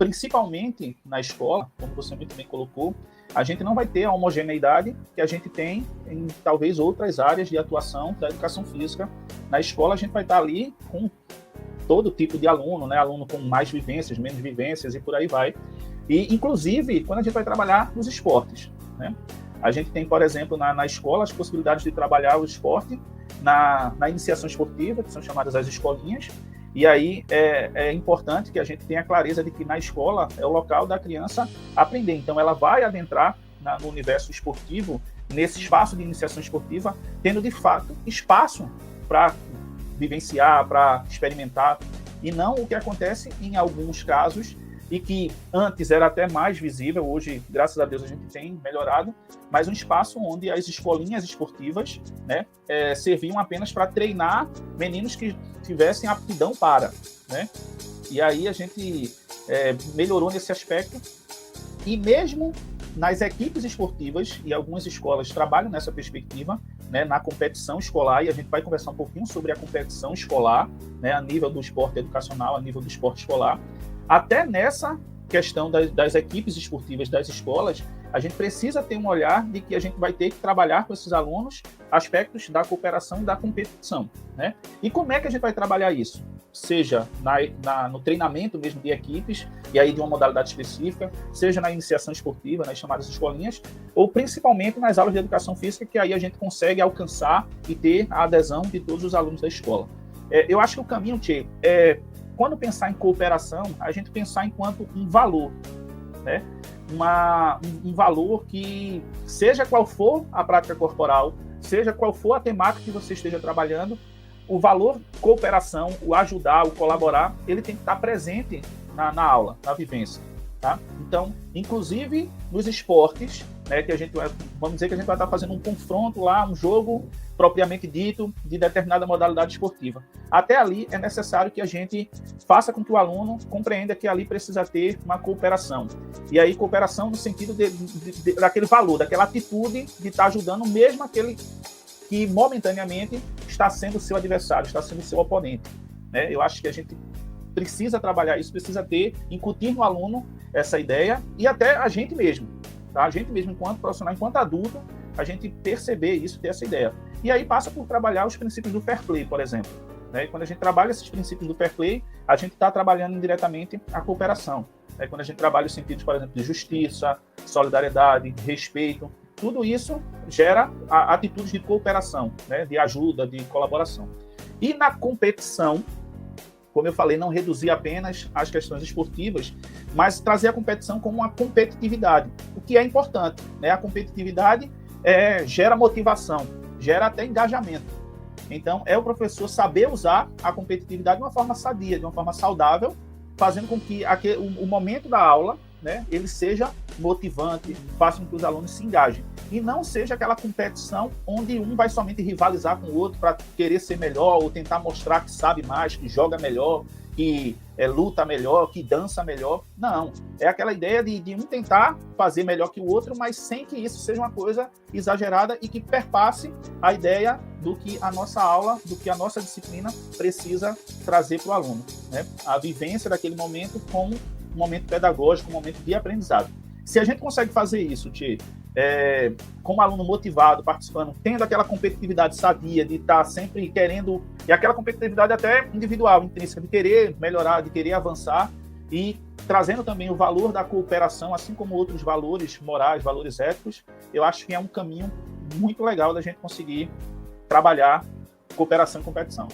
principalmente na escola, como você muito bem colocou, a gente não vai ter a homogeneidade que a gente tem em talvez outras áreas de atuação da educação física. Na escola a gente vai estar ali com todo tipo de aluno, né? Aluno com mais vivências, menos vivências e por aí vai. E, inclusive, quando a gente vai trabalhar nos esportes, né? A gente tem, por exemplo, na escola, as possibilidades de trabalhar o esporte na iniciação esportiva, que são chamadas as escolinhas, e aí é importante que a gente tenha clareza de que na escola é o local da criança aprender. Então, ela vai adentrar no universo esportivo, nesse espaço de iniciação esportiva, tendo, de fato, espaço para vivenciar, para experimentar, e não o que acontece em alguns casos, e que antes era até mais visível, hoje, graças a Deus, a gente tem melhorado, mas um espaço onde as escolinhas esportivas, né, serviam apenas para treinar meninos que tivessem aptidão para, né? E aí a gente melhorou nesse aspecto, e mesmo nas equipes esportivas, e algumas escolas trabalham nessa perspectiva, né, na competição escolar, e a gente vai conversar um pouquinho sobre a competição escolar, né, a nível do esporte educacional, a nível do esporte escolar. Até nessa questão das equipes esportivas das escolas, a gente precisa ter um olhar de que a gente vai ter que trabalhar com esses alunos aspectos da cooperação e da competição, né? E como é que a gente vai trabalhar isso? Seja no treinamento mesmo de equipes, e aí de uma modalidade específica, seja na iniciação esportiva, nas chamadas escolinhas, ou principalmente nas aulas de educação física, que aí a gente consegue alcançar e ter a adesão de todos os alunos da escola. Eu acho que o caminho, Tchê, quando pensar em cooperação, a gente pensar enquanto um valor, né? Um valor que, seja qual for a prática corporal, seja qual for a temática que você esteja trabalhando, o valor cooperação, o ajudar, o colaborar, ele tem que estar presente na aula, na vivência. Tá? Então, inclusive nos esportes, né, que a gente vamos dizer que a gente vai estar fazendo um confronto lá, um jogo propriamente dito de determinada modalidade esportiva. Até ali é necessário que a gente faça com que o aluno compreenda que ali precisa ter uma cooperação. E aí cooperação no sentido daquele valor, daquela atitude de estar ajudando mesmo aquele que momentaneamente está sendo o seu adversário, está sendo o seu oponente. Né? Eu acho que a gente precisa trabalhar isso, precisa incutir no aluno essa ideia, e até a gente mesmo, tá? A gente mesmo, enquanto profissional, enquanto adulto, a gente perceber isso, ter essa ideia. E aí passa por trabalhar os princípios do fair play, por exemplo. Né? E quando a gente trabalha esses princípios do fair play, a gente está trabalhando indiretamente a cooperação. Né? Quando a gente trabalha os sentidos, por exemplo, de justiça, solidariedade, respeito, tudo isso gera atitudes de cooperação, né? De ajuda, de colaboração. E na competição, como eu falei, não reduzir apenas as questões esportivas, mas trazer a competição como uma competitividade, o que é importante, né? A competitividade gera motivação, gera até engajamento. Então, é o professor saber usar a competitividade de uma forma sadia, de uma forma saudável, fazendo com que o momento da aula, né, ele seja motivante, faça com que os alunos se engajem. E não seja aquela competição onde um vai somente rivalizar com o outro para querer ser melhor ou tentar mostrar que sabe mais, que joga melhor, que luta melhor, que dança melhor. Não, é aquela ideia de um tentar fazer melhor que o outro, mas sem que isso seja uma coisa exagerada e que perpasse a ideia do que a nossa aula, do que a nossa disciplina precisa trazer para o aluno. Né? A vivência daquele momento como um momento pedagógico, um momento de aprendizado. Se a gente consegue fazer isso, Tchê, como aluno motivado, participando, tendo aquela competitividade sadia, de estar sempre querendo, e aquela competitividade até individual, intrínseca, de querer melhorar, de querer avançar, e trazendo também o valor da cooperação, assim como outros valores morais, valores éticos, eu acho que é um caminho muito legal da gente conseguir trabalhar cooperação e competição.